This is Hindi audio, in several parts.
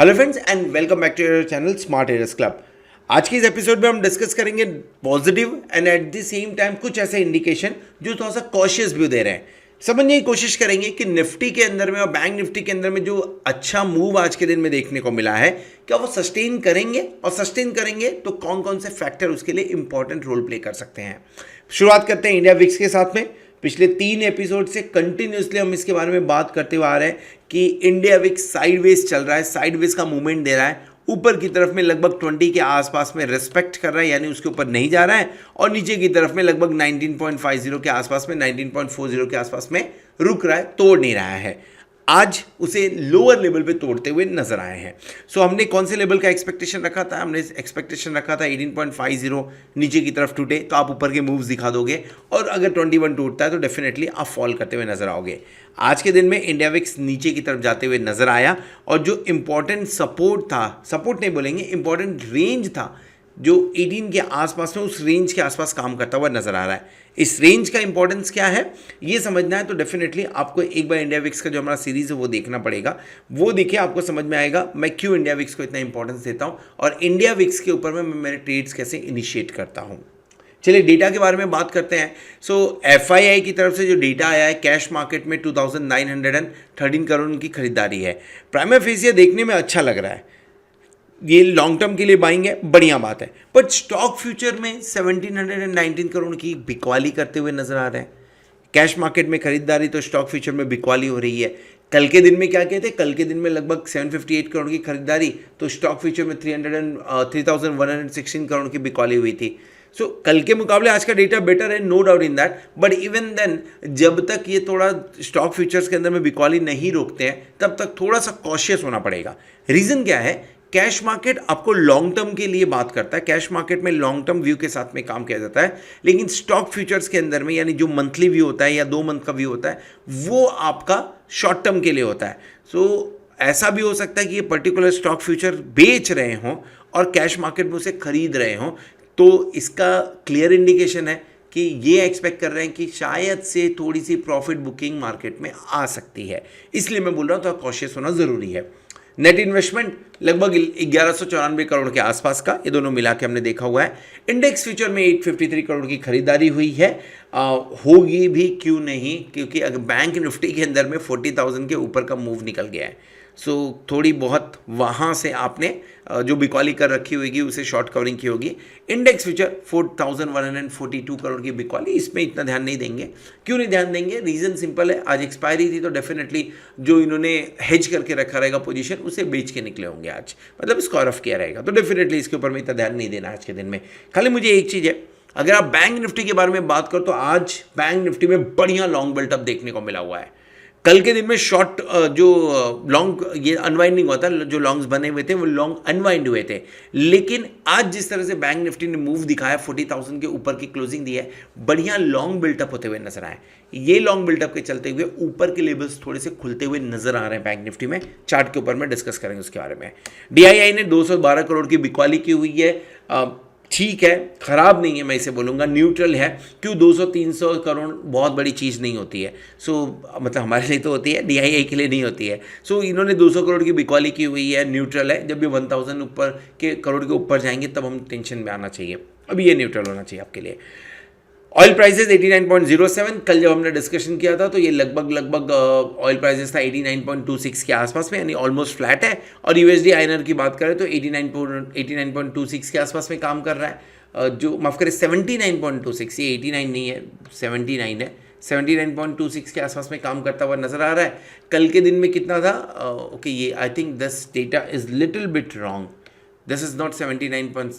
Hello friends and welcome back to your channel smart traders club. आज के इस एपिसोड में हम डिस्कस करेंगे positive and at the same time कुछ ऐसे इंडिकेशन जो थोड़ा सा कॉशियस व्यू दे रहे हैं। समझने की कोशिश करेंगे कि निफ्टी के अंदर में और बैंक निफ्टी के अंदर में जो अच्छा मूव आज के दिन में देखने को मिला है क्या वो सस्टेन करेंगे, और सस्टेन करेंगे तो कौन कौन से फैक्टर उसके लिए इंपॉर्टेंट रोल प्ले कर सकते हैं। शुरुआत करते हैं इंडिया विक्स के साथ में। पिछले 3 एपिसोड से कंटिन्यूसली हम इसके बारे में बात करते हुए आ रहे हैं कि इंडिया विक्स साइडवेज चल रहा है, साइडवेज का मूवमेंट दे रहा है, ऊपर की तरफ में लगभग 20 के आसपास में रिस्पेक्ट कर रहा है, यानी उसके ऊपर नहीं जा रहा है, और नीचे की तरफ में लगभग 19.50 के आसपास में 19.40 के आसपास में रुक रहा है, तोड़ नहीं रहा है। आज उसे लोअर लेवल पे तोड़ते हुए नजर आए हैं। सो हमने कौन से लेवल का एक्सपेक्टेशन रखा था? हमने एक्सपेक्टेशन रखा था 18.50 नीचे की तरफ टूटे तो आप ऊपर के मूव्स दिखा दोगे, और अगर 21 टूटता है तो डेफिनेटली आप फॉल करते हुए नजर आओगे। आज के दिन में इंडिया विक्स नीचे की तरफ जाते हुए नजर आया, और जो इंपॉर्टेंट सपोर्ट था, सपोर्ट नहीं बोलेंगे, इंपॉर्टेंट रेंज था जो 18 के आसपास में, उस रेंज के आसपास काम करता हुआ नजर आ रहा है। इस रेंज का इंपॉर्टेंस क्या है ये समझना है तो डेफिनेटली आपको एक बार इंडिया विक्स का जो हमारा सीरीज है वो देखना पड़ेगा। वो देखिए, आपको समझ में आएगा मैं क्यों इंडिया विक्स को इतना इंपॉर्टेंस देता हूं, और इंडिया विक्स के ऊपर में मैं मेरे ट्रेड्स कैसे इनिशिएट करता हूं। चलिए डेटा के बारे में बात करते हैं। सो एफआईआई की तरफ से जो डेटा आया है, कैश मार्केट में 2913 करोड़ की खरीदारी है। प्राइमा फेसिया देखने में अच्छा लग रहा है, ये लॉन्ग टर्म के लिए बाइंग है, बढ़िया बात है, बट स्टॉक फ्यूचर में 1719 करोड़ की बिकवाली करते हुए नजर आ रहे हैं। कैश मार्केट में खरीदारी तो स्टॉक फ्यूचर में बिकवाली हो रही है। कल के दिन में क्या कहते हैं? कल के दिन में लगभग 758 करोड़ की खरीदारी तो स्टॉक फ्यूचर में 3116 करोड़ की बिकवाली हुई थी। सो कल के मुकाबले आज का डेटा बेटर है, no doubt in that, but even then जब तक ये थोड़ा स्टॉक फ्यूचर्स के अंदर में बिकवाली नहीं रोकते हैं तब तक थोड़ा सा कॉशियस होना पड़ेगा। रीजन क्या है? कैश मार्केट आपको लॉन्ग टर्म के लिए बात करता है, कैश मार्केट में लॉन्ग टर्म व्यू के साथ में काम किया जाता है, लेकिन स्टॉक फ्यूचर्स के अंदर में यानी जो मंथली व्यू होता है या 2 मंथ का व्यू होता है वो आपका शॉर्ट टर्म के लिए होता है। सो ऐसा भी हो सकता है कि ये पर्टिकुलर स्टॉक फ्यूचर बेच रहे हों और कैश मार्केट में उसे खरीद रहे हों, तो इसका क्लियर इंडिकेशन है कि ये एक्सपेक्ट कर रहे हैं कि शायद से थोड़ी सी प्रॉफिट बुकिंग मार्केट में आ सकती है। इसलिए मैं बोल रहा हूँ तो कॉशियस होना ज़रूरी है। नेट इन्वेस्टमेंट लगभग 1194 करोड़ के आसपास का, ये दोनों मिला के हमने देखा हुआ है। इंडेक्स फ्यूचर में 853 करोड़ की खरीदारी हुई है। होगी भी, क्यों नहीं, क्योंकि अगर बैंक निफ्टी के अंदर में 40,000 के ऊपर का मूव निकल गया है। सो थोड़ी बहुत वहाँ से आपने जो बिकवाली कर रखी होगी उसे शॉर्ट कवरिंग की होगी। इंडेक्स फ्यूचर 4142 करोड़ की बिकवाली, इसमें इतना ध्यान नहीं देंगे। क्यों नहीं ध्यान देंगे? रीज़न सिंपल है, आज एक्सपायरी थी तो डेफिनेटली जो इन्होंने हेज करके रखा रहेगा पोजीशन उसे बेच के निकले होंगे आज, मतलब स्क्वायर ऑफ किया रहेगा, तो डेफिनेटली इसके ऊपर में इतना ध्यान नहीं देना आज के दिन में। खाली मुझे एक चीज़ है, अगर आप बैंक निफ्टी के बारे में बात करो तो आज बैंक निफ्टी में बढ़िया लॉन्ग बिल्टअप देखने को मिला हुआ है। कल के दिन में शॉर्ट जो लॉन्ग ये अनवाइंडिंग हुआ था, जो लॉन्ग्स बने हुए थे वो लॉन्ग अनवाइंड हुए थे, लेकिन आज जिस तरह से बैंक निफ्टी ने मूव दिखाया, 40,000 के ऊपर की क्लोजिंग दी है, बढ़िया लॉन्ग बिल्टअप होते हुए नजर आए। ये लॉन्ग बिल्टअप के चलते हुए ऊपर के लेवल्स थोड़े से खुलते हुए नजर आ रहे हैं बैंक निफ्टी में। चार्ट के ऊपर में डिस्कस करेंगे उसके बारे में। डीआईआई ने 212 करोड़ की बिकवाली की हुई है। ठीक है, खराब नहीं है, मैं इसे बोलूँगा न्यूट्रल है। क्यों? 200-300 करोड़ बहुत बड़ी चीज़ नहीं होती है। सो मतलब हमारे लिए तो होती है, डीआईआई के लिए नहीं होती है। सो इन्होंने 200 करोड़ की बिकवाली की हुई है, न्यूट्रल है। जब भी 1000 ऊपर के करोड़ के ऊपर जाएंगे तब हम टेंशन में आना चाहिए, अभी ये न्यूट्रल होना चाहिए आपके लिए। ऑयल प्राइसेस 89.07, कल जब हमने डिस्कशन किया था तो ये लगभग ऑयल प्राइसेस था 89.26 के आसपास में, यानी ऑलमोस्ट फ्लैट है। और यूएसडी आईएनआर की बात करें तो 89.26 के आसपास में काम कर रहा है। जो माफ़ करें 79.26, ये 89 नहीं है, 79 है, 79.26 के आसपास में काम करता हुआ नजर आ रहा है। कल के दिन में कितना था? ओके, ये I think this data is little bit wrong, this is not 79.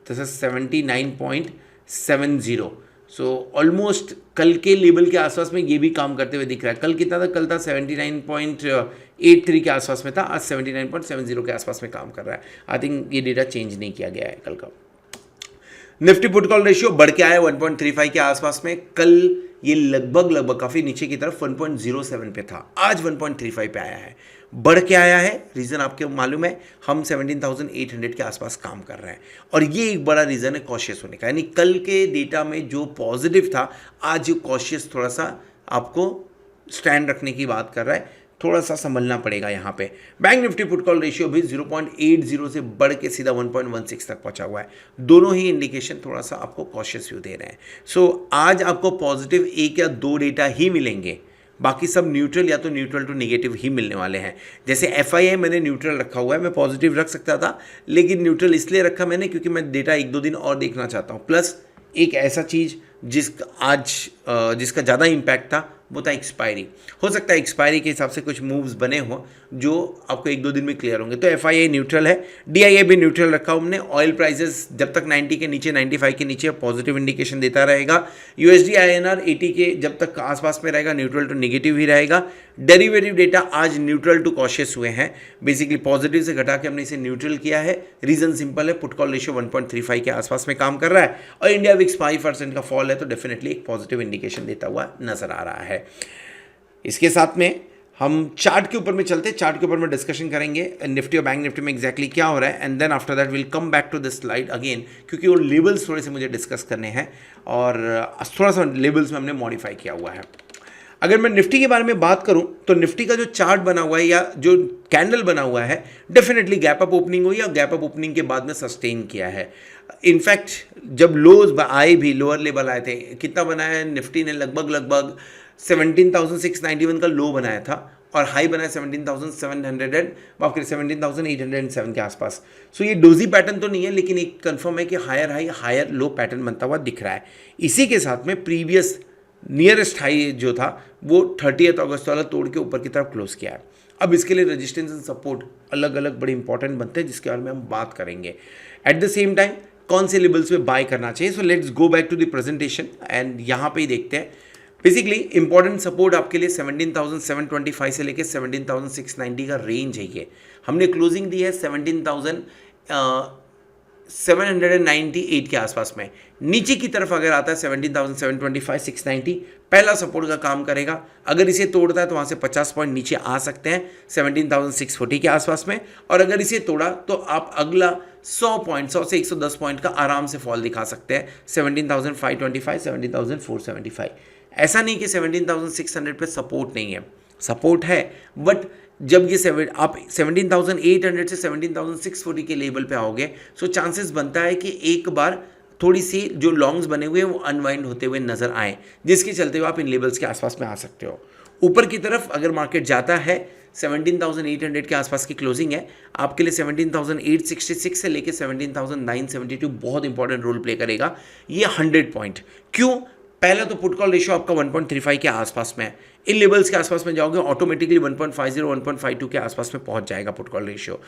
This is 79.70। So almost कल के लेवल के आसपास में ये भी काम करते हुए दिख रहा है। कल कितना था? कल था 79.83 के आसपास में था, आज 79.70 के आसपास में काम कर रहा है। आई थिंक ये डेटा चेंज नहीं किया गया है कल का। निफ्टी पुट कॉल रेशियो बढ़ के आया 1.35 के आसपास में। कल ये लगभग काफ़ी नीचे की तरफ 1.07 पे था, आज 1.35 पे आया है, बढ़ के आया है। रीज़न आपको मालूम है, हम 17,800 के आसपास काम कर रहे हैं, और ये एक बड़ा रीज़न है कॉशियस होने का। यानी कल के डेटा में जो पॉजिटिव था, आज कॉशियस थोड़ा सा आपको स्टैंड रखने की बात कर रहा है। थोड़ा सा संभलना पड़ेगा यहाँ पे। Bank Nifty put call ratio भी 0.80 से बढ़ के सीधा 1.16 तक पहुँचा हुआ है। दोनों ही इंडिकेशन थोड़ा सा आपको कॉशियस व्यू दे रहे हैं। सो आज आपको पॉजिटिव 1 या 2 डेटा ही मिलेंगे, बाकी सब न्यूट्रल या तो न्यूट्रल टू नेगेटिव ही मिलने वाले हैं। जैसे FII मैंने न्यूट्रल रखा हुआ है, मैं पॉजिटिव रख सकता था, लेकिन न्यूट्रल इसलिए रखा मैंने क्योंकि मैं डेटा 1-2 दिन और देखना चाहता हूँ। प्लस एक ऐसा चीज़ जिसका ज़्यादा इम्पैक्ट था वो था एक्सपायरी। हो सकता है एक्सपायरी के हिसाब से कुछ मूव्स बने हों जो आपको 1-2 दिन में क्लियर होंगे। तो FII न्यूट्रल है, DIA भी न्यूट्रल रखा हमने। ऑयल प्राइसेस जब तक 90 के नीचे, 95 के नीचे पॉजिटिव इंडिकेशन देता रहेगा। USD INR 80 के जब तक आसपास में रहेगा, न्यूट्रल टू नेगेटिव ही रहेगा। डेरिवेटिव डेटा आज न्यूट्रल टू कॉशियस हुए हैं, बेसिकली पॉजिटिव से घटा के हमने इसे न्यूट्रल किया है। रीजन सिंपल है, पुट कॉल रेशियो 1.35 के आसपास में काम कर रहा है और इंडिया विक्स 5% का फॉल है, तो डेफिनेटली एक पॉजिटिव इंडिकेशन देता हुआ नजर आ रहा है। इसके साथ में हम चार्ट के ऊपर में चलते हैं, चार्ट के ऊपर में डिस्कशन करेंगे निफ्टी और बैंक निफ्टी में एग्जैक्टली क्या हो रहा है, and then after that will come back to this slide again, क्योंकि वो लेवल्स थोड़े से मुझे डिस्कस करने हैं और थोड़ा सा लेवल्स में हमने मॉडिफाई किया हुआ है। अगर मैं निफ्टी के बारे में बात करूं तो निफ्टी का जो चार्ट बना हुआ है या जो कैंडल बना हुआ है, डेफिनेटली गैप अप ओपनिंग हुई या गैप अप ओपनिंग के बाद में सस्टेन किया है। इनफैक्ट जब लोज आए भी, लोअर लेवल आए थे, कितना बनाया निफ्टी ने, लगभग 17,691 का लो बनाया था और हाई बनाया 17,807 के आसपास। सो ये डोजी पैटर्न तो नहीं है, लेकिन एक कंफर्म है कि higher high higher low pattern बनता हुआ दिख रहा है। इसी के साथ में प्रीवियस नियरेस्ट हाई जो था वो 30 अगस्त वाला तोड़ के ऊपर की तरफ क्लोज किया है। अब इसके लिए रेजिस्टेंस एंड सपोर्ट अलग अलग बड़े इंपॉर्टेंट बनते हैं, जिसके बारे में हम बात करेंगे। एट द सेम टाइम कौन से लेवल्स पे बाय करना चाहिए। So let's go back to the presentation and यहाँ पे ही देखते हैं। बेसिकली इंपॉर्टेंट सपोर्ट आपके लिए 17,725 से लेकर 17,690 का रेंज है। ये हमने क्लोजिंग दी है 17,798 के आसपास में। नीचे की तरफ अगर आता है 17,725 690 पहला सपोर्ट का काम करेगा। अगर इसे तोड़ता है तो वहाँ से 50 पॉइंट नीचे आ सकते हैं 17,640 के आसपास में, और अगर इसे तोड़ा तो आप अगला 100 से 110 पॉइंट का आराम से फॉल दिखा सकते हैं 17,525 17,475। ऐसा नहीं कि 17,600 पे सपोर्ट नहीं है, सपोर्ट है, बट जब ये आप 17,800 से 17,640 के लेवल पे आओगे, सो चांसेस बनता है कि एक बार थोड़ी सी जो लॉन्ग्स बने हुए हैं वो अनवाइंड होते हुए नजर आए, जिसके चलते हुए आप इन लेवल्स के आसपास में आ सकते हो। ऊपर की तरफ अगर मार्केट जाता है 17,800 के आसपास की क्लोजिंग है, आपके लिए 17,866 से लेकर 17,972 बहुत इंपॉर्टेंट रोल प्ले करेगा। ये 100 पॉइंट क्यों? पहला तो पुट कॉल रेशियो आपका 1.35 के आसपास में है। इन लेवल्स के आसपास में जाओगे ऑटोमेटिकली 1.50 1.52 के आसपास में पहुंच जाएगा put call ratio.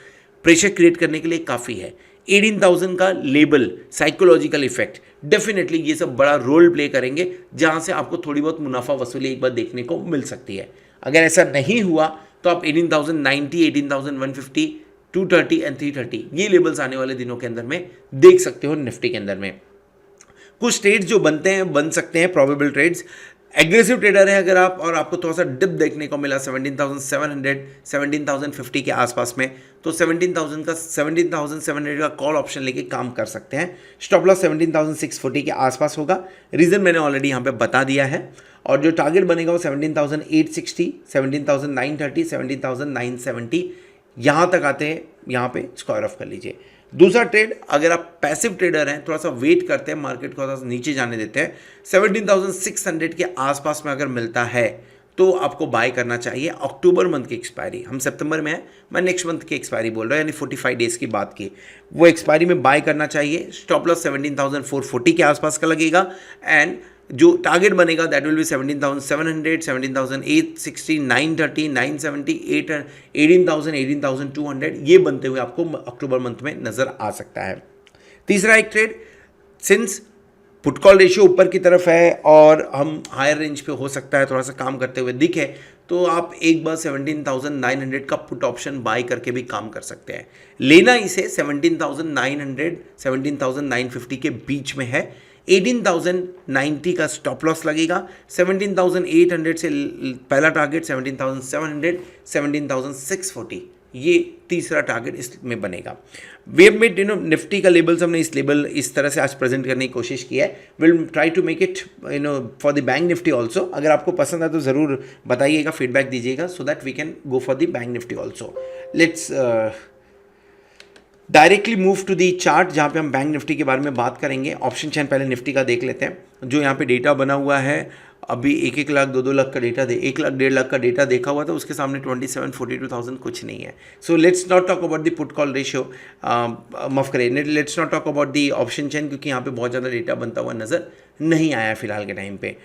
Pressure create करने के लिए काफ़ी है। 18,000 का लेवल, साइकोलॉजिकल इफेक्ट, डेफिनेटली ये सब बड़ा रोल प्ले करेंगे, जहां से आपको थोड़ी बहुत मुनाफा वसूली एक बार देखने को मिल सकती है। अगर ऐसा नहीं हुआ तो आप 18,090 18,150 230 एंड 330 ये लेवल्स आने वाले दिनों के अंदर में देख सकते हो निफ्टी के अंदर में। कुछ ट्रेड्स जो बन सकते हैं प्रोबेबल ट्रेड्स। एग्रेसिव ट्रेडर है अगर आप और आपको थोड़ा सा डिप देखने को मिला 17,700 17,050 के आसपास में, तो 17,700 का कॉल ऑप्शन लेके काम कर सकते हैं। स्टॉप लॉस 17,640 के आसपास होगा। रीजन मैंने ऑलरेडी यहाँ पे बता दिया है, और जो टारगेट बनेगा वो 17,860 17,930 17,970 यहाँ तक आते हैं। यहाँ पे स्क्वायर ऑफ कर लीजिए। दूसरा ट्रेड, अगर आप पैसिव ट्रेडर हैं, थोड़ा सा वेट करते हैं, मार्केट को थोड़ा सा नीचे जाने देते हैं, 17,600 के आसपास में अगर मिलता है तो आपको बाय करना चाहिए। अक्टूबर मंथ की एक्सपायरी, हम सितंबर में है, मैं नेक्स्ट मंथ की एक्सपायरी बोल रहा हूँ, यानी 45 डेज की बात की, वो एक्सपायरी में बाय करना चाहिए। स्टॉप लॉस 17,440 के आसपास का लगेगा, एंड जो टारगेट बनेगा दैट विल बी 17,700 17,860 930 970 18,000 18,200 ये बनते हुए आपको अक्टूबर मंथ में नजर आ सकता है। तीसरा एक trade, since put call ratio ऊपर की तरफ है और हम हायर रेंज पे हो सकता है थोड़ा सा काम करते हुए दिखे, तो आप एक बार 17,900 का पुट ऑप्शन बाय करके भी काम कर सकते हैं। लेना इसे 17,900 17,950 के बीच में है। 18,090 का स्टॉप लॉस लगेगा। 17,800 से पहला टारगेट 17,700 17,640 ये तीसरा टारगेट इसमें बनेगा। वेब में निफ्टी का लेबल्स हमने इस तरह से आज प्रेजेंट करने की कोशिश की है। Will try to make it for the bank Nifty also. अगर आपको पसंद है तो ज़रूर बताइएगा, फीडबैक दीजिएगा, so that we can go for the bank Nifty also. Let's directly move to the chart, जहाँ पे हम बैंक निफ्टी के बारे में बात करेंगे। ऑप्शन चैन पहले निफ्टी का देख लेते हैं। जो यहाँ पे डेटा बना हुआ है, अभी 1 लाख 2 लाख का डेटा 1 लाख 1.5 लाख का डेटा देखा हुआ था, उसके सामने 27-42,000 कुछ नहीं है। So let's not talk about the put call ratio, माफ करें, let's not talk about the option चैन, क्योंकि यहाँ पे बहुत ज़्यादा डेटा बनता हुआ नजर नहीं आया फिलहाल के टाइम पे।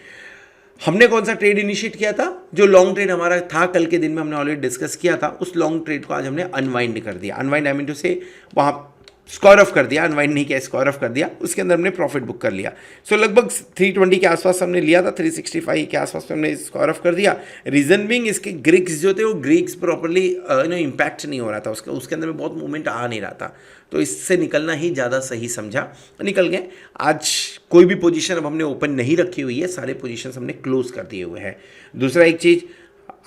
हमने कौन सा ट्रेड इनिशिएट किया था? जो लॉन्ग ट्रेड हमारा था कल के दिन में, हमने ऑलरेडी डिस्कस किया था, उस लॉन्ग ट्रेड को आज हमने अनवाइंड कर दिया। अनवाइंड आई मीन टू से वहाँ स्क्वायर ऑफ कर दिया, अनवाइंड नहीं किया, स्क्वायर ऑफ कर दिया, उसके अंदर हमने प्रॉफिट बुक कर लिया। सो लगभग 320 के आसपास हमने लिया था, 365 के आसपास हमने स्क्वायर ऑफ कर दिया। रीजन बिंग इसके ग्रीक्स जो थे वो ग्रीक्स प्रॉपरली इम्पैक्ट नहीं हो रहा था, उसके अंदर में बहुत मूवमेंट आ नहीं रहा था, तो इससे निकलना ही ज़्यादा सही समझा, निकल गए। आज कोई भी पोजीशन अब हमने ओपन नहीं रखी हुई है, सारे पोजीशन हमने क्लोज कर दिए हुए हैं। दूसरा एक चीज़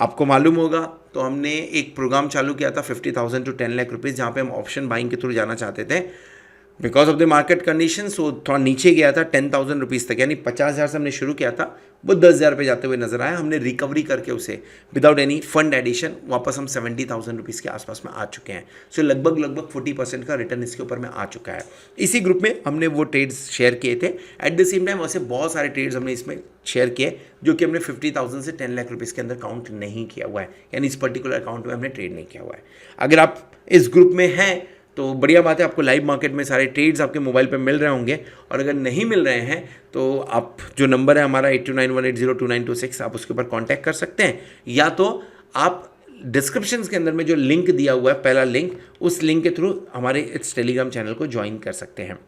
आपको मालूम होगा, तो हमने एक प्रोग्राम चालू किया था 50,000 to 10 लाख रुपीज़, जहाँ पे हम ऑप्शन बाइंग के थ्रू जाना चाहते थे। Because of the market condition वो थोड़ा नीचे गया था 10,000 रुपीज़ तक, यानी 50,000 से हमने शुरू किया था, वो 10,000 पे जाते हुए नजर आया। हमने रिकवरी करके उसे विदाउट एनी फंड एडिशन वापस हम 70,000 रुपीज़ के आसपास में आ चुके हैं। सो लगभग 40% का रिटर्न इसके ऊपर में आ चुका है। इसी ग्रुप में हमने वो ट्रेड्स शेयर किए थे। एट द सेम टाइम वैसे बहुत सारे ट्रेड्स हमने इसमें शेयर किए जो कि हमने 50,000 से 10 लाख रुपीज़ के अंदर काउंट नहीं किया हुआ है, यानी इस पर्टिकुलर अकाउंट में हमने ट्रेड नहीं किया हुआ है। अगर आप इस ग्रुप में हैं तो बढ़िया बात है, आपको लाइव मार्केट में सारे ट्रेड्स आपके मोबाइल पे मिल रहे होंगे। और अगर नहीं मिल रहे हैं तो आप जो नंबर है हमारा 8291802926, आप उसके ऊपर कांटेक्ट कर सकते हैं, या तो आप डिस्क्रिप्शन के अंदर में जो लिंक दिया हुआ है, पहला लिंक, उस लिंक के थ्रू हमारे इस टेलीग्राम चैनल को ज्वाइन कर सकते हैं।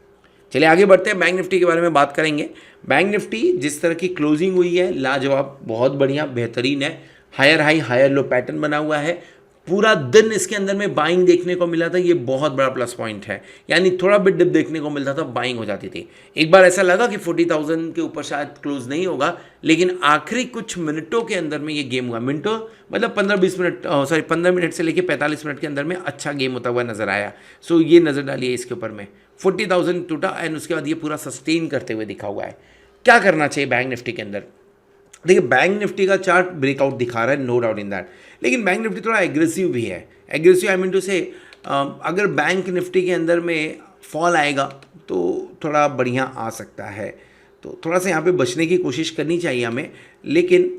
चलिए आगे बढ़ते हैं, बैंक निफ्टी के बारे में बात करेंगे। बैंक निफ्टी जिस तरह की क्लोजिंग हुई है, लाजवाब, बहुत बढ़िया, बेहतरीन है। Higher high higher low pattern बना हुआ है, पूरा दिन इसके अंदर में बाइंग देखने को मिला था, ये बहुत बड़ा प्लस पॉइंट है। यानी थोड़ा बिट डिप देखने को मिलता था, बाइंग हो जाती थी। एक बार ऐसा लगा कि 40,000 के ऊपर शायद क्लोज नहीं होगा, लेकिन आखिरी कुछ मिनटों के अंदर में ये गेम हुआ। मिनटों मतलब 15 मिनट से लेकर 45 मिनट के अंदर में अच्छा गेम होता हुआ नजर आया। सो ये नज़र डालिए इसके ऊपर में 40,000 टूटा एंड उसके बाद ये पूरा सस्टेन करते हुए दिखा हुआ है। क्या करना चाहिए बैंक निफ्टी के अंदर? देखिए, बैंक निफ्टी का चार्ट ब्रेकआउट दिखा रहा है, नो डाउट इन दैट, लेकिन बैंक निफ्टी थोड़ा एग्रेसिव भी है। एग्रेसिव आई मीन टू से, अगर बैंक निफ्टी के अंदर में फॉल आएगा तो थोड़ा बढ़िया आ सकता है, तो थोड़ा सा यहाँ पे बचने की कोशिश करनी चाहिए हमें। लेकिन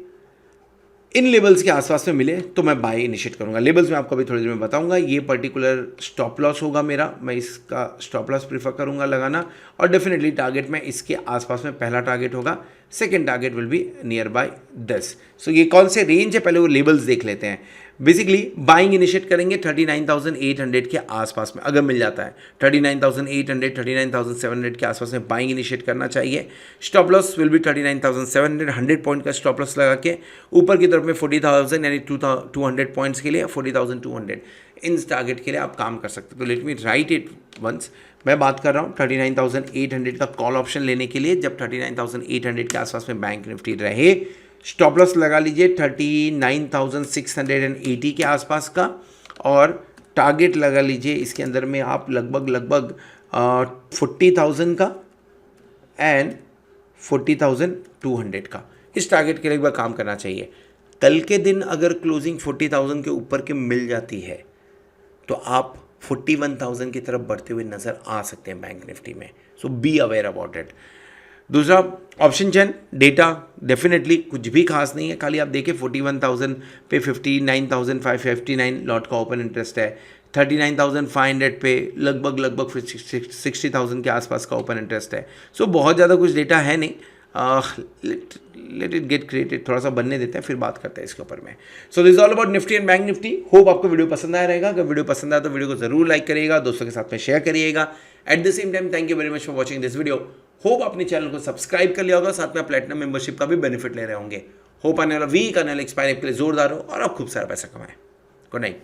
इन लेवल्स के आसपास में मिले तो मैं बाय इनिशिएट करूँगा। लेवल्स में आपको अभी थोड़ी देर में बताऊंगा। ये पर्टिकुलर स्टॉप लॉस होगा मेरा, मैं इसका स्टॉप लॉस प्रीफर करूँगा लगाना, और डेफिनेटली टारगेट में इसके आसपास में पहला टारगेट होगा, second target will be near by 10। सो ये कौन से रेंज है, पहले वो लेवल्स देख लेते हैं। बेसिकली बाइंग इनिशिएट करेंगे 39,800 के आसपास में, अगर मिल जाता है 39,800 39,700 के आसपास में बाइंग इनिशिएट करना चाहिए। Stop loss will be 39,700, 100 point का स्टॉप लॉस लगा के ऊपर की तरफ में 40,000 यानी 200 पॉइंट्स के लिए 40,200 इन टारगेट के लिए आप काम कर सकते हो। तो let me write it once. मैं बात कर रहा हूँ 39,800 का कॉल ऑप्शन लेने के लिए, जब 39,800 के आसपास में बैंक निफ्टी रहे। स्टॉप लॉस लगा लीजिए 39,680 के आसपास का, और टारगेट लगा लीजिए इसके अंदर में आप लगभग 40,000 का एंड 40,200 का। इस टारगेट के लिए एक बार काम करना चाहिए। कल के दिन अगर क्लोजिंग 40,000 के ऊपर के मिल जाती है तो आप 41,000 की तरफ बढ़ते हुए नजर आ सकते हैं बैंक निफ्टी में। सो बी अवेयर अबाउट इट। दूसरा ऑप्शन चैन डेटा डेफिनेटली कुछ भी खास नहीं है, खाली आप देखें 41,000 पे 59,559 लॉट का ओपन इंटरेस्ट है, 39,500 पे लगभग 60,000 के आसपास का ओपन इंटरेस्ट है। सो बहुत ज़्यादा कुछ डेटा है नहीं, लेट इट गेट क्रिएटेड, थोड़ा सा बनने देते हैं फिर बात करते हैं इसके ऊपर में। So this all about Nifty and bank Nifty. Hope आपको वीडियो पसंद आया रहेगा। अगर वीडियो पसंद आया तो वीडियो को जरूर लाइक करिएगा, दोस्तों के साथ में शेयर करिएगा। Eight the same time thank you very much for watching this video. Hope आपने चैनल को सब्सक्राइब कर लिया होगा, साथ में प्लेटिनम मेंबरशिप का भी बेनिफिट ले रहे होंगे। होप आने वाला वीक आने वाला एक्सपायर के लिए जोरदार हो और आप खूब सारा पैसा कमाएं। Good night.